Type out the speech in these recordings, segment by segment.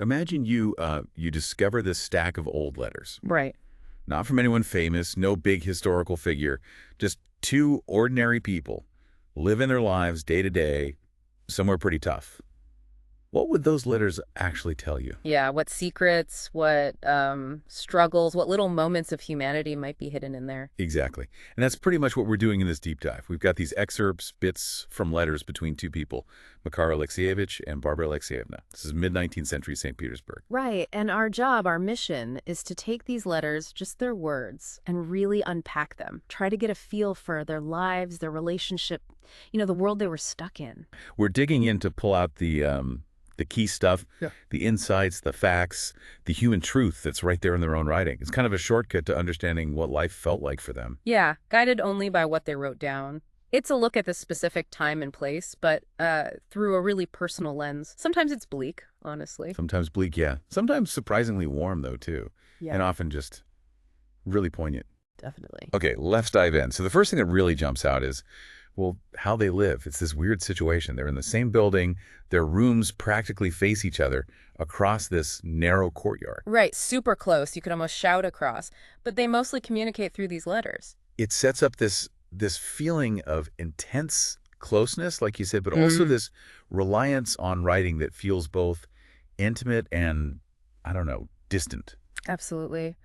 Imagine you discover this stack of old letters. Right. Not from anyone famous, no big historical figure, just two ordinary people living their lives day to day, somewhere pretty tough. What would those letters actually tell you? Yeah, what secrets, what struggles, what little moments of humanity might be hidden in there. Exactly. And that's pretty much what we're doing in this deep dive. We've got these excerpts, bits from letters between two people, Makar Alexievitch and Barbara Alexievna. This is mid-19th century St. Petersburg. Right, and our job, our mission, is to take these letters, just their words, and really unpack them. Try to get a feel for their lives, their relationship, the world they were stuck in. We're digging in to pull out the key stuff, the insights, the facts, the human truth that's right there in their own writing. It's kind of a shortcut to understanding what life felt like for them. Yeah, guided only by what they wrote down. It's a look at the specific time and place, but through a really personal lens. Sometimes it's bleak, honestly. Sometimes bleak, yeah. Sometimes surprisingly warm, though, too. Yeah, And often just really poignant. definitely. Okay, let's dive in. So the first thing that really jumps out is, well, how they live. It's this weird situation. They're in the same building. Their rooms practically face each other across this narrow courtyard. Right, super close. You could almost shout across. But they mostly communicate through these letters. It sets up this feeling of intense closeness, like you said, but also this reliance on writing that feels both intimate and, I don't know, distant. Absolutely.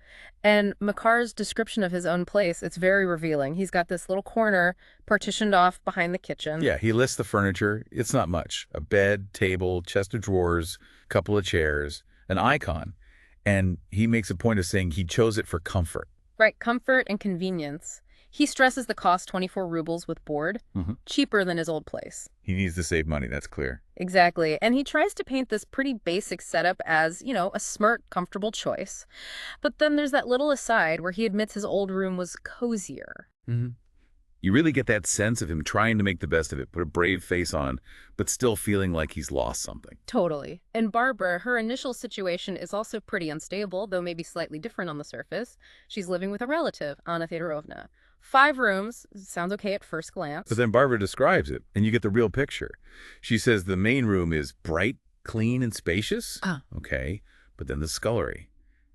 And Makar's description of his own place, it's very revealing. He's got this little corner partitioned off behind the kitchen. Yeah, he lists the furniture. It's not much. A bed, table, chest of drawers, couple of chairs, an icon. And he makes a point of saying he chose it for comfort. Right, comfort and convenience. He stresses the cost 24 rubles with board, cheaper than his old place. He needs to save money, that's clear. Exactly. And he tries to paint this pretty basic setup as, a smart, comfortable choice. But then there's that little aside where he admits his old room was cozier. You really get that sense of him trying to make the best of it, put a brave face on, but still feeling like he's lost something. Totally. And Barbara, her initial situation is also pretty unstable, though maybe slightly different on the surface. She's living with a relative, Anna Fedorovna. 5 rooms, sounds okay at first glance. But then Barbara describes it, and you get the real picture. She says the main room is bright, clean, and spacious. Okay. But then the scullery,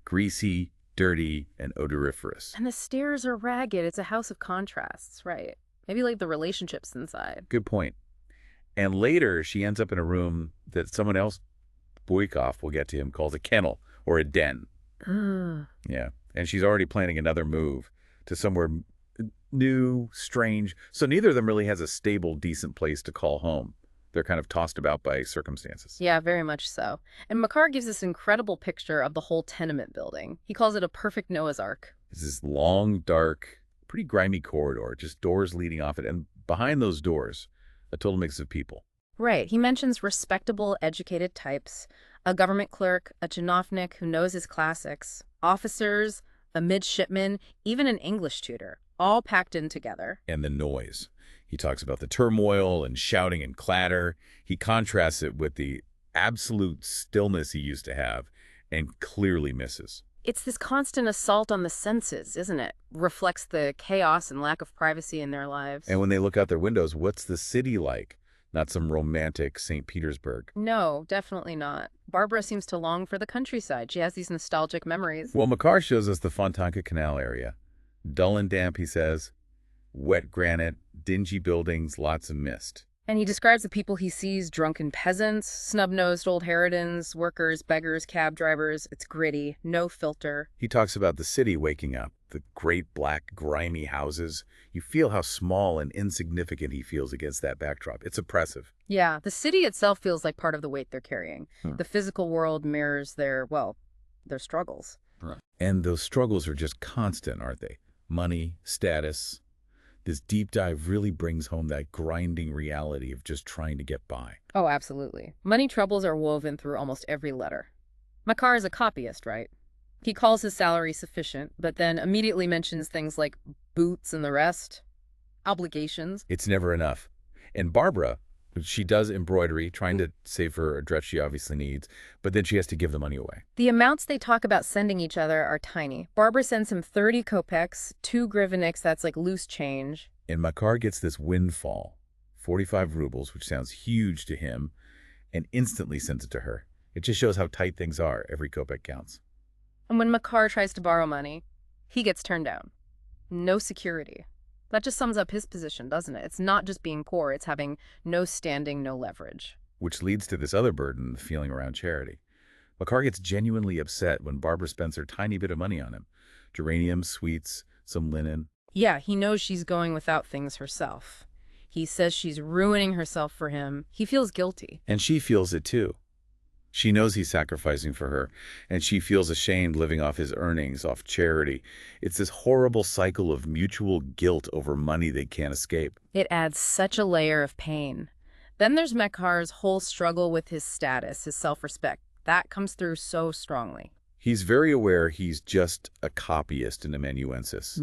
greasy, dirty, and odoriferous. And the stairs are ragged. It's a house of contrasts, right? Maybe like the relationships inside. Good point. And later, she ends up in a room that someone else, Boykov, we'll get to him, calls a kennel or a den. Yeah. And she's already planning another move to somewhere new, strange. So neither of them really has a stable, decent place to call home. They're kind of tossed about by circumstances. Yeah, very much so. And Makar gives this incredible picture of the whole tenement building. He calls it a perfect Noah's Ark. It's this long, dark, pretty grimy corridor, just doors leading off it. And behind those doors, a total mix of people. Right. He mentions respectable, educated types, a government clerk, a chinovnik who knows his classics, officers, a midshipman, even an English tutor, all packed in together. And the noise. He talks about the turmoil and shouting and clatter. He contrasts it with the absolute stillness he used to have and clearly misses. It's this constant assault on the senses, isn't it? Reflects the chaos and lack of privacy in their lives. And when they look out their windows, what's the city like? Not some romantic St. Petersburg. No, definitely not. Barbara seems to long for the countryside. She has these nostalgic memories. Well, Makar shows us the Fontanka Canal area. Dull and damp, he says. Wet granite, dingy buildings, lots of mist. And he describes the people he sees: drunken peasants, snub-nosed old harridans, workers, beggars, cab drivers. It's gritty, no filter. He talks about the city waking up, the great black grimy houses. You feel how small and insignificant he feels against that backdrop. It's oppressive. Yeah, the city itself feels like part of the weight they're carrying. The physical world mirrors their struggles. Right. And those struggles are just constant, aren't they? Money, status. This deep dive really brings home that grinding reality of just trying to get by. Oh, absolutely. Money troubles are woven through almost every letter. Makar is a copyist, right? He calls his salary sufficient, but then immediately mentions things like boots and the rest, obligations. It's never enough. And Barbara, she does embroidery, trying to save for a dress she obviously needs, but then she has to give the money away. The amounts they talk about sending each other are tiny. Barbara sends him 30 kopecks, 2 griveniks, that's like loose change. And Makar gets this windfall, 45 rubles, which sounds huge to him, and instantly sends it to her. It just shows how tight things are. Every kopeck counts. And when Makar tries to borrow money, he gets turned down. No security. That just sums up his position, doesn't it? It's not just being poor, it's having no standing, no leverage. Which leads to this other burden, the feeling around charity. Makar gets genuinely upset when Barbara spends her tiny bit of money on him. Geraniums, sweets, some linen. Yeah, he knows she's going without things herself. He says she's ruining herself for him. He feels guilty. And she feels it too. She knows he's sacrificing for her, and she feels ashamed living off his earnings, off charity. It's this horrible cycle of mutual guilt over money they can't escape. It adds such a layer of pain. Then there's Makar's whole struggle with his status, his self-respect. That comes through so strongly. He's very aware he's just a copyist in amanuensis.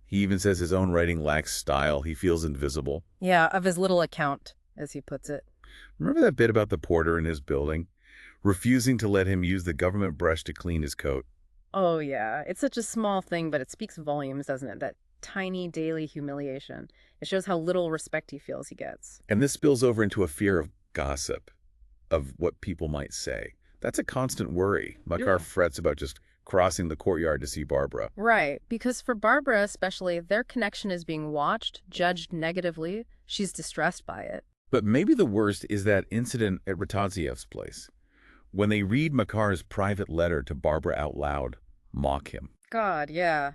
He even says his own writing lacks style. He feels invisible. Yeah, of his little account, as he puts it. Remember that bit about the porter in his building? Refusing to let him use the government brush to clean his coat. Oh, yeah. It's such a small thing, but it speaks volumes, doesn't it? That tiny daily humiliation. It shows how little respect he feels he gets. And this spills over into a fear of gossip, of what people might say. That's a constant worry. Makar frets about just crossing the courtyard to see Barbara. Right, because for Barbara especially, their connection is being watched, judged negatively. She's distressed by it. But maybe the worst is that incident at Rataziev's place. When they read Makar's private letter to Barbara out loud, mock him. God, yeah.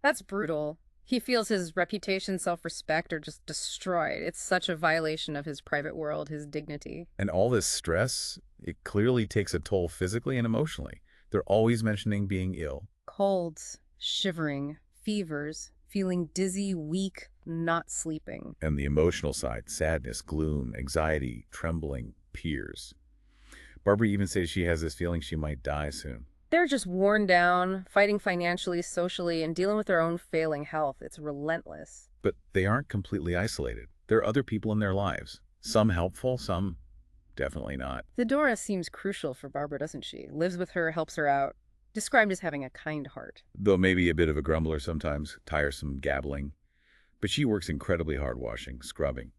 That's brutal. He feels his reputation, self-respect are just destroyed. It's such a violation of his private world, his dignity. And all this stress, it clearly takes a toll physically and emotionally. They're always mentioning being ill. Colds, shivering, fevers, feeling dizzy, weak, not sleeping. And the emotional side, sadness, gloom, anxiety, trembling, tears. Barbara even says she has this feeling she might die soon. They're just worn down, fighting financially, socially, and dealing with their own failing health. It's relentless. But they aren't completely isolated. There are other people in their lives. Some helpful, some definitely not. Fyodor seems crucial for Barbara, doesn't she? Lives with her, helps her out. Described as having a kind heart. Though maybe a bit of a grumbler sometimes, tiresome gabbling. But she works incredibly hard washing, scrubbing.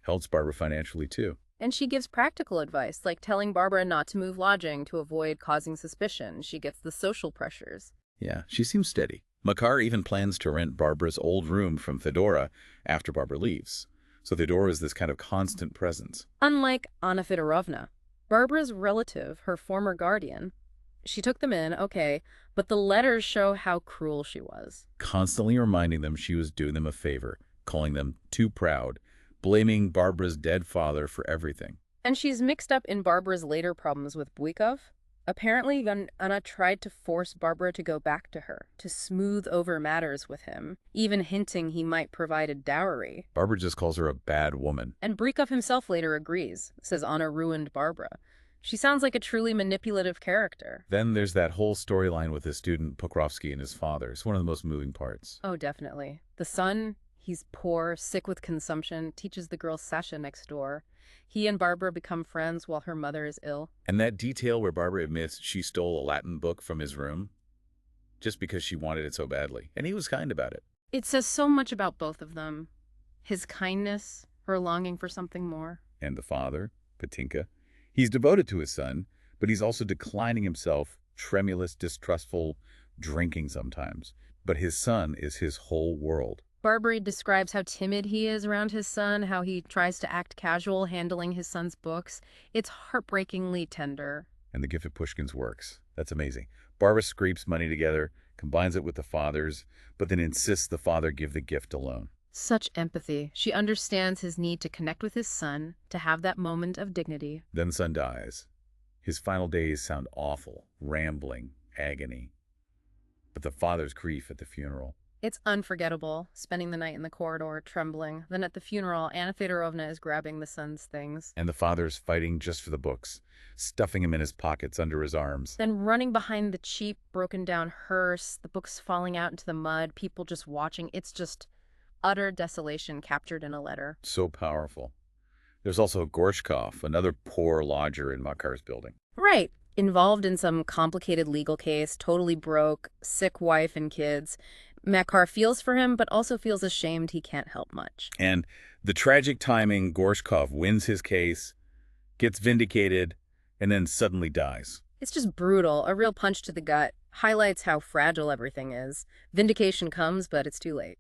Helps Barbara financially too. And she gives practical advice, like telling Barbara not to move lodging to avoid causing suspicion. She gets the social pressures. Yeah, she seems steady. Makar even plans to rent Barbara's old room from Fyodor after Barbara leaves. So Fyodor is this kind of constant presence. Unlike Anna Fyodorowna, Barbara's relative, her former guardian, she took them in, okay, but the letters show how cruel she was. Constantly reminding them she was doing them a favor, calling them too proud, blaming Barbara's dead father for everything. And she's mixed up in Barbara's later problems with Buikov. Apparently, Anna tried to force Barbara to go back to her, to smooth over matters with him, even hinting he might provide a dowry. Barbara just calls her a bad woman. And Buikov himself later agrees, says Anna ruined Barbara. She sounds like a truly manipulative character. Then there's that whole storyline with his student Pokrovsky and his father. It's one of the most moving parts. Oh, definitely. The son, he's poor, sick with consumption, teaches the girl Sasha next door. He and Barbara become friends while her mother is ill. And that detail where Barbara admits she stole a Latin book from his room just because she wanted it so badly. And he was kind about it. It says so much about both of them. His kindness, her longing for something more. And the father, Petinka, he's devoted to his son, but he's also declining himself, tremulous, distrustful, drinking sometimes. But his son is his whole world. Barbara describes how timid he is around his son, how he tries to act casual handling his son's books. It's heartbreakingly tender. And the gift of Pushkin's works. That's amazing. Barbara scrapes money together, combines it with the father's, but then insists the father give the gift alone. Such empathy. She understands his need to connect with his son, to have that moment of dignity. Then the son dies. His final days sound awful, rambling, agony. But the father's grief at the funeral. It's unforgettable, spending the night in the corridor, trembling. Then at the funeral, Anna Fyodorowna is grabbing the son's things. And the father's fighting just for the books, stuffing him in his pockets under his arms. Then running behind the cheap, broken-down hearse, the books falling out into the mud, people just watching. It's just utter desolation captured in a letter. So powerful. There's also Gorshkov, another poor lodger in Makar's building. Right. Involved in some complicated legal case, totally broke, sick wife and kids. Makar feels for him, but also feels ashamed he can't help much. And the tragic timing, Gorshkov wins his case, gets vindicated, and then suddenly dies. It's just brutal, a real punch to the gut, highlights how fragile everything is. Vindication comes, but it's too late.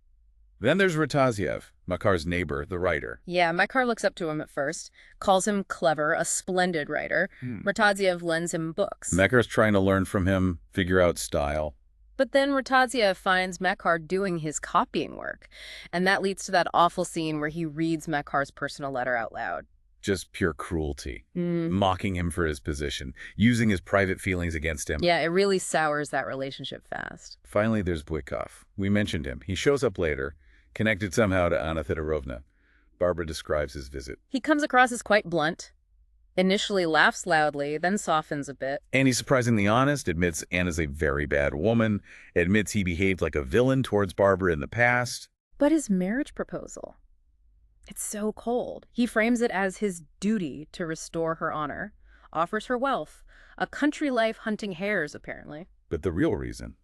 Then there's Rataziev, Makar's neighbor, the writer. Yeah, Makar looks up to him at first, calls him clever, a splendid writer. Rataziev lends him books. Makar's trying to learn from him, figure out style. But then Rataziev finds Makar doing his copying work, and that leads to that awful scene where he reads Makar's personal letter out loud. Just pure cruelty, mocking him for his position, using his private feelings against him. Yeah, it really sours that relationship fast. Finally, there's Bykov. We mentioned him. He shows up later, connected somehow to Anna Theodorovna. Barbara describes his visit. He comes across as quite blunt. Initially laughs loudly, then softens a bit. And he's surprisingly honest, admits Anna's a very bad woman, admits he behaved like a villain towards Barbara in the past. But his marriage proposal, it's so cold. He frames it as his duty to restore her honor, offers her wealth, a country life hunting hares, apparently. But the real reason?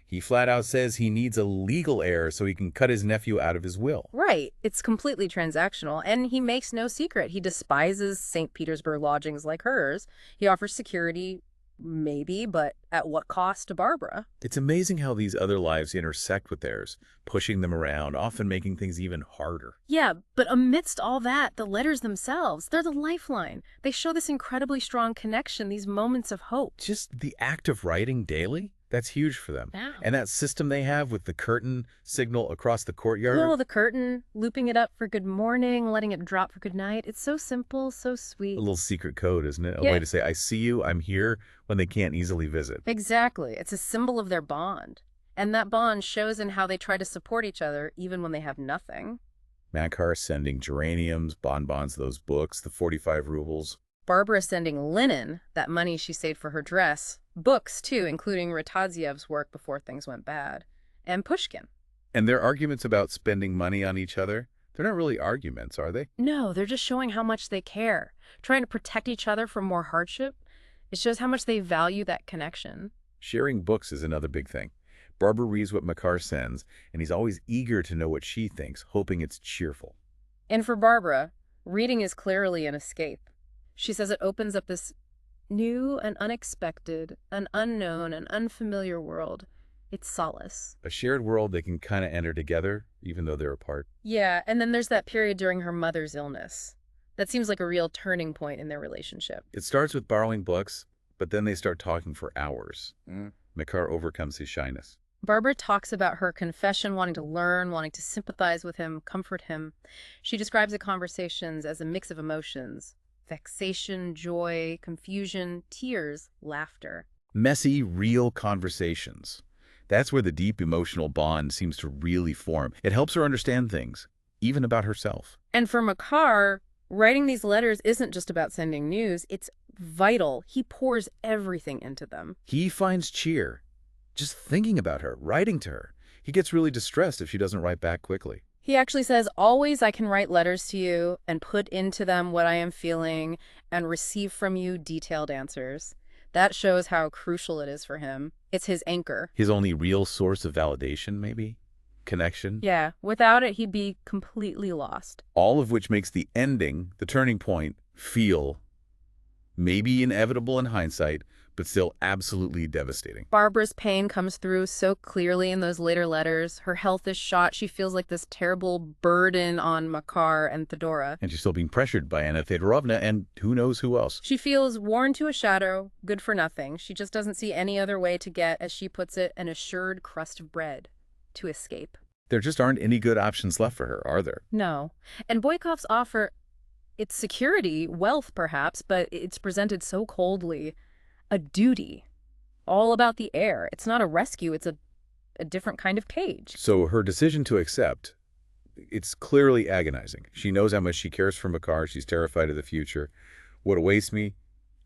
He flat out says he needs a legal heir so he can cut his nephew out of his will. Right. It's completely transactional, and he makes no secret. He despises St. Petersburg lodgings like hers. He offers security, maybe, but at what cost to Barbara? It's amazing how these other lives intersect with theirs, pushing them around, often making things even harder. Yeah, but amidst all that, the letters themselves, they're the lifeline. They show this incredibly strong connection, these moments of hope. Just the act of writing daily? That's huge for them. Wow. And that system they have with the curtain signal across the courtyard. Oh, the curtain, looping it up for good morning, letting it drop for good night. It's so simple, so sweet. A little secret code, isn't it? A Yeah. way to say, I see you, I'm here, when they can't easily visit. Exactly. It's a symbol of their bond. And that bond shows in how they try to support each other, even when they have nothing. Makar sending geraniums, bonbons, those books, the 45 rubles. Barbara sending linen, that money she saved for her dress. Books, too, including Rataziev's work before things went bad. And Pushkin. And their arguments about spending money on each other, they're not really arguments, are they? No, they're just showing how much they care, trying to protect each other from more hardship. It shows how much they value that connection. Sharing books is another big thing. Barbara reads what Makar sends, and he's always eager to know what she thinks, hoping it's cheerful. And for Barbara, reading is clearly an escape. She says it opens up this new and unexpected, an unknown and unfamiliar world. It's solace. A shared world they can kind of enter together, even though they're apart. Yeah, and then there's that period during her mother's illness. That seems like a real turning point in their relationship. It starts with borrowing books, but then they start talking for hours. Makar overcomes his shyness. Barbara talks about her confession, wanting to learn, wanting to sympathize with him, comfort him. She describes the conversations as a mix of emotions: vexation, joy, confusion, tears, laughter. Messy, real conversations. That's where the deep emotional bond seems to really form. It helps her understand things, even about herself. And for Makar, writing these letters isn't just about sending news. It's vital. He pours everything into them. He finds cheer just thinking about her, writing to her. He gets really distressed if she doesn't write back quickly. He actually says, always I can write letters to you and put into them what I am feeling and receive from you detailed answers. That shows how crucial it is for him. It's his anchor. His only real source of validation, maybe? Connection? Yeah, without it, he'd be completely lost. All of which makes the ending, the turning point, feel maybe inevitable in hindsight, but still absolutely devastating. Barbara's pain comes through so clearly in those later letters. Her health is shot. She feels like this terrible burden on Makar and Theodora. And she's still being pressured by Anna Theodorovna and who knows who else. She feels worn to a shadow, good for nothing. She just doesn't see any other way to get, as she puts it, an assured crust of bread to escape. There just aren't any good options left for her, are there? No. And Bykov's offer, it's security, wealth perhaps, but it's presented so coldly. A duty, all about the heir. It's not a rescue, it's a different kind of cage. So her decision to accept, it's clearly agonizing. She knows how much she cares for Makar. She's terrified of the future. What awaits me,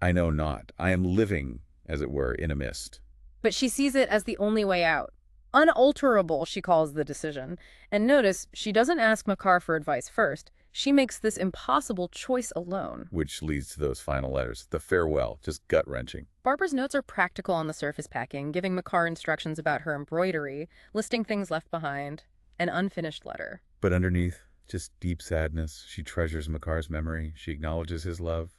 I know not. I am living, as it were, in a mist. But she sees it as the only way out. Unalterable, she calls the decision. And notice, she doesn't ask Makar for advice first. She makes this impossible choice alone. Which leads to those final letters. The farewell, just gut-wrenching. Barbara's notes are practical on the surface packing, giving Makar instructions about her embroidery, listing things left behind, an unfinished letter. But underneath, just deep sadness. She treasures Makar's memory. She acknowledges his love.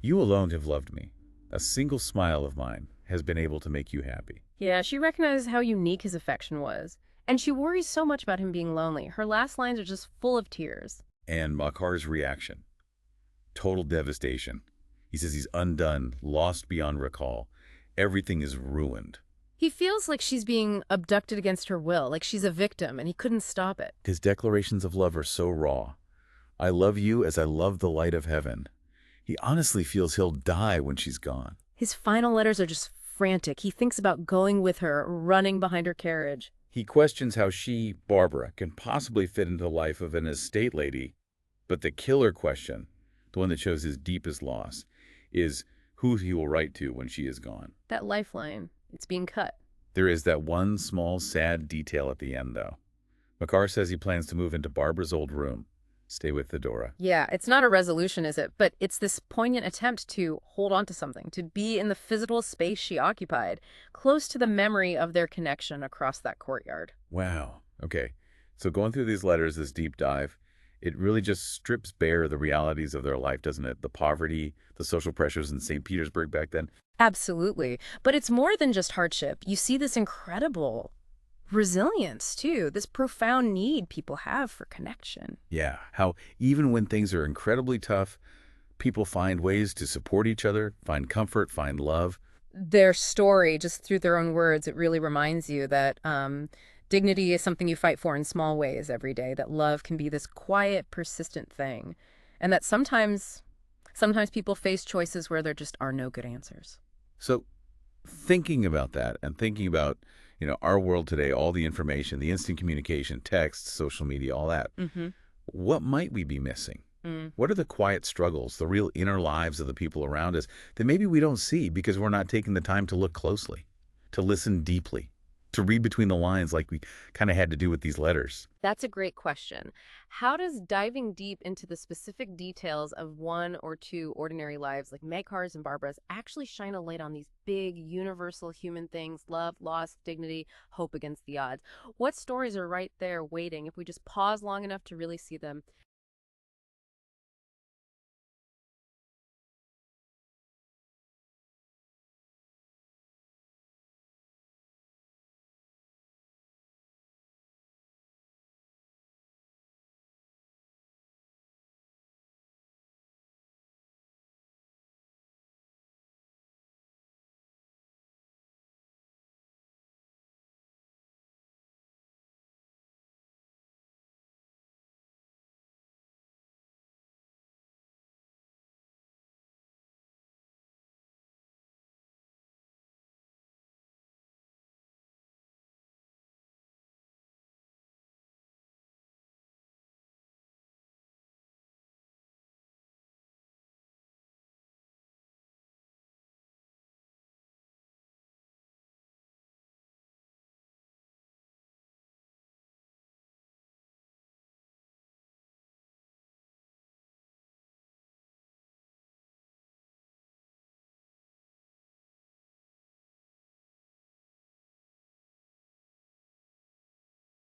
You alone have loved me. A single smile of mine has been able to make you happy. Yeah, she recognizes how unique his affection was. And she worries so much about him being lonely. Her last lines are just full of tears. And Makar's reaction, total devastation. He says he's undone, lost beyond recall. Everything is ruined. He feels like she's being abducted against her will, like she's a victim, and he couldn't stop it. His declarations of love are so raw. I love you as I love the light of heaven. He honestly feels he'll die when she's gone. His final letters are just frantic. He thinks about going with her, running behind her carriage. He questions how she, Barbara, can possibly fit into the life of an estate lady. But the killer question, the one that shows his deepest loss, is who he will write to when she is gone. That lifeline, it's being cut. There is that one small, sad detail at the end, though. Makar says he plans to move into Barbara's old room, stay with Fedora. Yeah, it's not a resolution, is it? But it's this poignant attempt to hold on to something, to be in the physical space she occupied, close to the memory of their connection across that courtyard. Wow. Okay. So going through these letters, this deep dive, it really just strips bare the realities of their life, doesn't it? The poverty, the social pressures in St. Petersburg back then. Absolutely. But it's more than just hardship. You see this incredible resilience, too, this profound need people have for connection. Yeah. How even when things are incredibly tough, people find ways to support each other, find comfort, find love. Their story, just through their own words, it really reminds you that dignity is something you fight for in small ways every day, that love can be this quiet, persistent thing, and that sometimes people face choices where there just are no good answers. So thinking about that and thinking about, our world today, all the information, the instant communication, text, social media, all that, what might we be missing? What are the quiet struggles, the real inner lives of the people around us that maybe we don't see because we're not taking the time to look closely, to listen deeply, to read between the lines like we kind of had to do with these letters? That's a great question. How does diving deep into the specific details of one or two ordinary lives like Makar's and Barbara's actually shine a light on these big, universal human things: love, loss, dignity, hope against the odds? What stories are right there waiting if we just pause long enough to really see them?